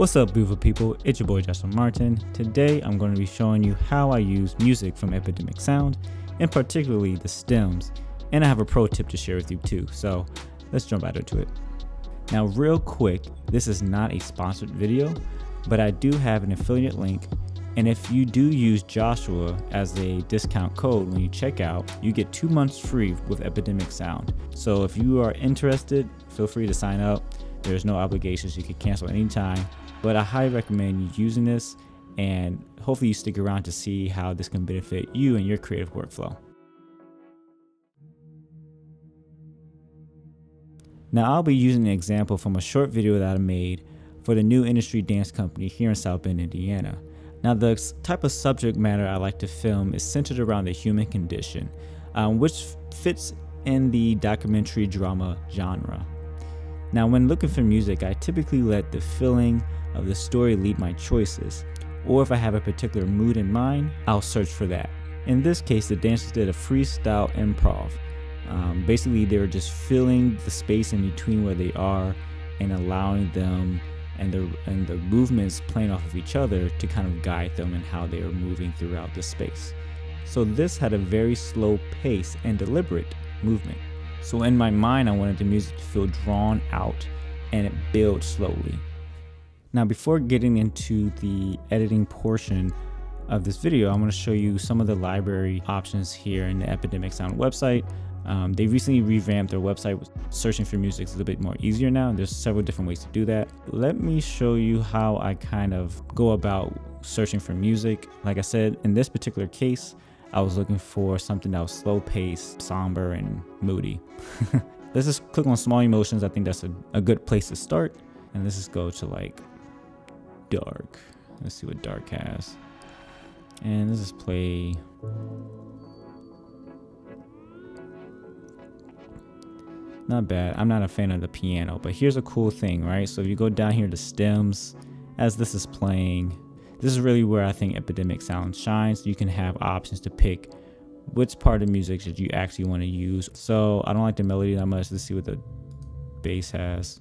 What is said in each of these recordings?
What's up, beautiful people? It's your boy Joshua Martin. Today I'm going to be showing you how I use music from Epidemic Sound, and particularly the stems, and I have a pro tip to share with you too, so let's jump right into it. Now real quick, this is not a sponsored video, but I do have an affiliate link, and if you do use Joshua as a discount code when you check out, you get 2 months free with Epidemic Sound. So if you are interested, feel free to sign up. There's no obligations, you can cancel anytime. But I highly recommend you using this, and hopefully you stick around to see how this can benefit you and your creative workflow. Now I'll be using an example from a short video that I made for the New Industry Dance Company here in South Bend, Indiana. Now the type of subject matter I like to film is centered around the human condition, which fits in the documentary drama genre. Now when looking for music, I typically let the feeling of the story lead my choices, or if I have a particular mood in mind, I'll search for that. In this case, the dancers did a freestyle improv. Basically, they were just filling the space in between where they are and allowing them and the movements playing off of each other to kind of guide them in how they are moving throughout the space. So this had a very slow pace and deliberate movement. So in my mind, I wanted the music to feel drawn out and it builds slowly. Now before getting into the editing portion of this video, I'm going to show you some of the library options here in the Epidemic Sound website. They recently revamped their website. Searching for music is a little bit more easier now, and there's several different ways to do that. Let me show you how I kind of go about searching for music. Like I said, in this particular case, I was looking for something that was slow paced, somber, and moody. Let's just click on Small Emotions. I think that's a good place to start. And let's just go to like dark. Let's see what dark has. And let's just play. Not bad. I'm not a fan of the piano, but here's a cool thing, right? So if you go down here to stems, as this is playing, this is really where I think Epidemic Sound shines. You can have options to pick which part of music that you actually want to use. So I don't like the melody that much. Let's see what the bass has.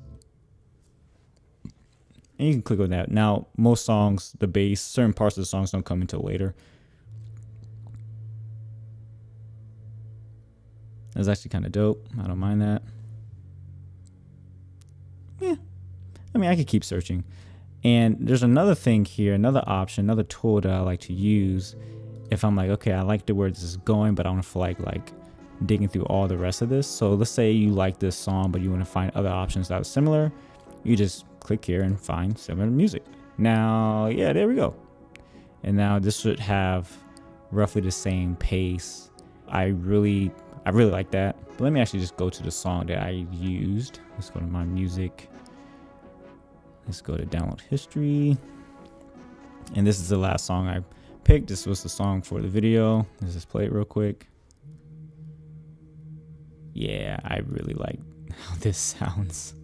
And you can click on that. Now, most songs, the bass, certain parts of the songs don't come until later. That's actually kind of dope. I don't mind that. Yeah, I mean, I could keep searching. And there's another thing here, another option, another tool that I like to use if I'm like, okay, I like the where this is going, but I don't feel like digging through all the rest of this. So let's say you like this song, but you want to find other options that are similar. You just click here and find similar music. Now, yeah, there we go. And now this should have roughly the same pace. I really like that. But let me actually just go to the song that I used. Let's go to my music. Let's go to download history. And this is the last song I picked. This was the song for the video. Let's just play it real quick. Yeah, I really like how this sounds.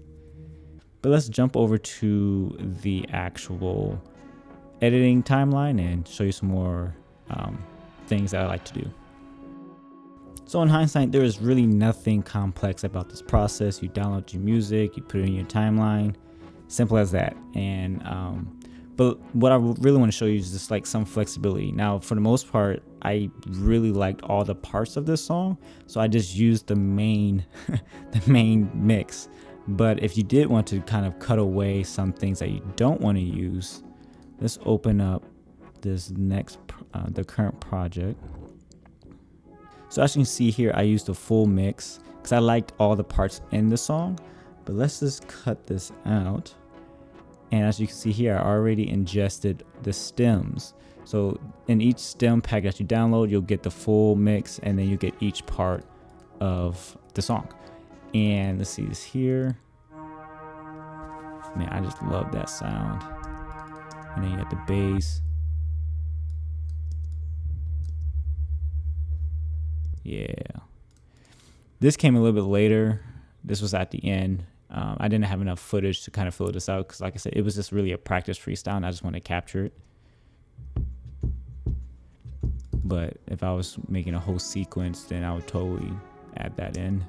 But let's jump over to the actual editing timeline and show you some more things that I like to do. So in hindsight, there is really nothing complex about this process. You download your music, you put it in your timeline, simple as that. And but what I really want to show you is just like some flexibility. Now, for the most part, I really liked all the parts of this song, so I just used the main mix. But if you did want to kind of cut away some things that you don't want to use, let's open up this next the current project. So as you can see here, I used the full mix because I liked all the parts in the song. But let's just cut this out. And as you can see here, I already ingested the stems. So in each stem pack that you download, you'll get the full mix, and then you get each part of the song. And let's see this here. Man, I just love that sound. And then you got the bass. Yeah. This came a little bit later. This was at the end. I didn't have enough footage to kind of fill this out because, like I said, it was just really a practice freestyle, and I just want to capture it. But if I was making a whole sequence, then I would totally add that in.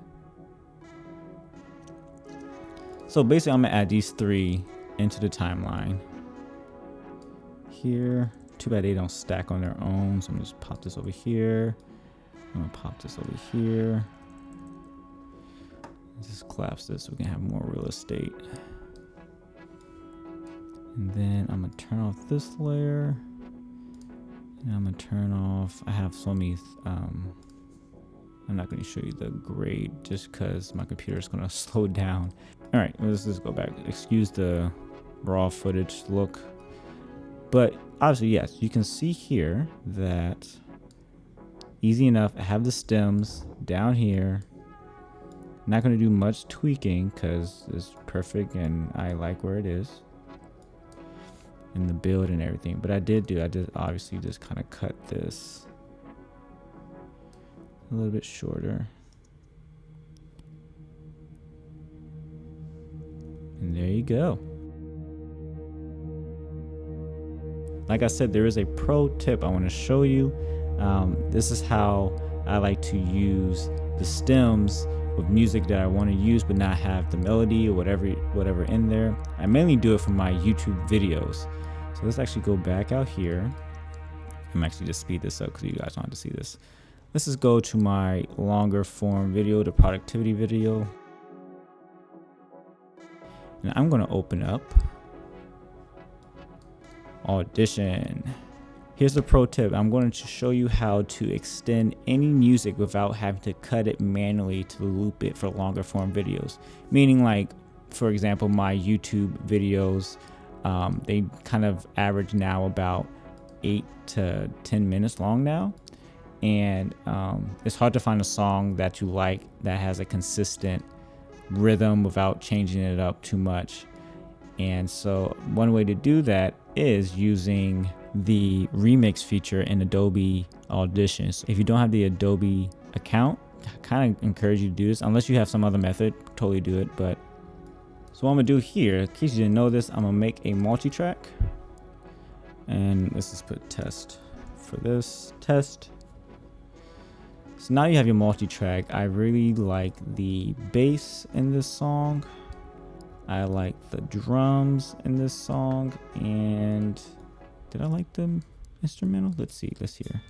So basically, I'm gonna add these three into the timeline. here. Too bad they don't stack on their own. So I'm gonna just pop this over here. I'm gonna pop this over here. Just collapse this so we can have more real estate. And then I'm gonna turn off this layer. And I'm gonna turn off, I have so many, I'm not gonna show you the grade just because my computer is gonna slow down. All right, let's just go back. Excuse the raw footage look. But obviously, yes, you can see here that easy enough. I have the stems down here. Not gonna do much tweaking because it's perfect and I like where it is. In the build and everything, but I did obviously just kind of cut this a little bit shorter, and there you go. Like I said, there is a pro tip I want to show you. This is how I like to use the stems with music that I want to use but not have the melody or whatever in there. I mainly do it for my YouTube videos. So let's actually go back out here. I'm actually just speed this up because you guys want to see this. Let's just go to my longer form video, the productivity video. And I'm going to open up Audition. Here's the pro tip. I'm going to show you how to extend any music without having to cut it manually to loop it for longer form videos. Meaning, like, for example, my YouTube videos, they kind of average now about 8 to 10 minutes long now. And it's hard to find a song that you like that has a consistent rhythm without changing it up too much. And so one way to do that is using the remix feature in Adobe Auditions. If you don't have the Adobe account, I kind of encourage you to do this unless you have some other method. Totally do it. But so what I'm gonna do here, in case you didn't know this, I'm gonna make a multi-track, and let's just put test for this test. So now you have your multi-track. I really like the bass in this song. I like the drums in this song, and did I like the instrumental? Let's see, let's hear.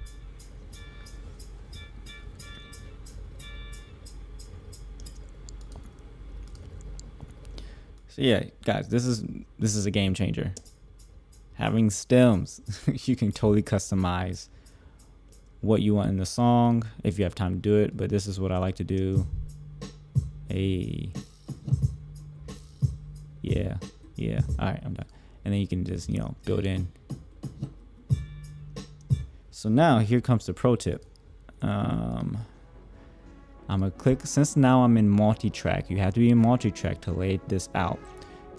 So yeah, guys, this is a game changer. Having stems, you can totally customize what you want in the song if you have time to do it, but this is what I like to do. Yeah. All right, I'm done. And then you can just, build in. So now here comes the pro tip. I'm gonna click, since now I'm in multi-track, you have to be in multi-track to lay this out.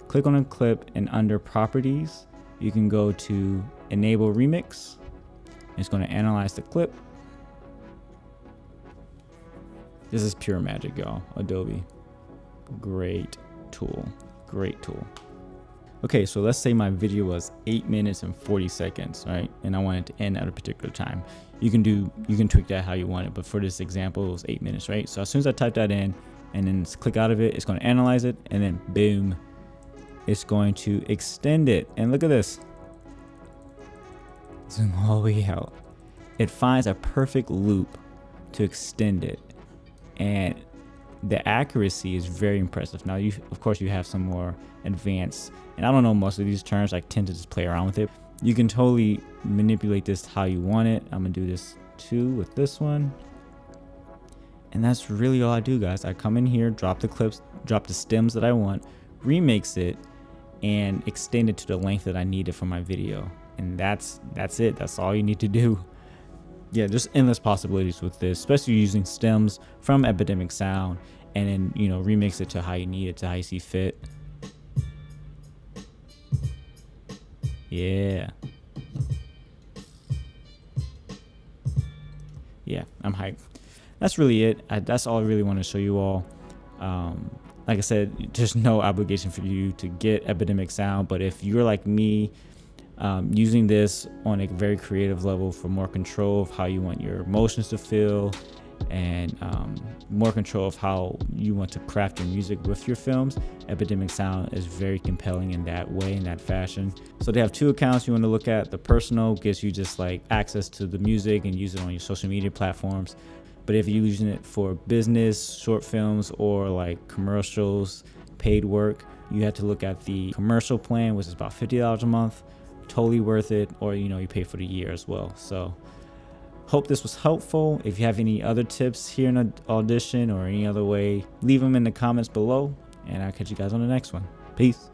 Click on a clip, and under properties, you can go to enable remix. It's gonna analyze the clip. This is pure magic, y'all. Adobe, great tool. Okay, so let's say my video was 8 minutes and 40 seconds, right? And I want it to end at a particular time. You can tweak that how you want it, but for this example, it was 8 minutes, right? So as soon as I type that in and then click out of it, it's going to analyze it, and then boom, it's going to extend it. And look at this. Zoom all the way out. It finds a perfect loop to extend it, and the accuracy is very impressive. Now, of course, you have some more advanced, and I don't know most of these terms. I tend to just play around with it. You can totally manipulate this how you want it. I'm gonna do this too with this one. And that's really all I do, guys. I come in here, drop the clips, drop the stems that I want, remix it, and extend it to the length that I needed for my video. And that's it. That's all you need to do. Yeah, just endless possibilities with this, especially using stems from Epidemic Sound, and then, remix it to how you need it, to how you see fit. Yeah, I'm hyped. That's really it. That's all I really want to show you all. Like I said, there's no obligation for you to get Epidemic Sound, but if you're like me, using this on a very creative level for more control of how you want your emotions to feel and more control of how you want to craft your music with your films, Epidemic Sound is very compelling in that way, in that fashion. So they have 2 accounts you want to look at. The personal gives you just like access to the music and use it on your social media platforms. But if you're using it for business, short films, or like commercials, paid work, you have to look at the commercial plan, which is about $50 a month. Totally worth it. Or, you pay for the year as well. So hope this was helpful. If you have any other tips here in an audition or any other way, leave them in the comments below, and I'll catch you guys on the next one. Peace.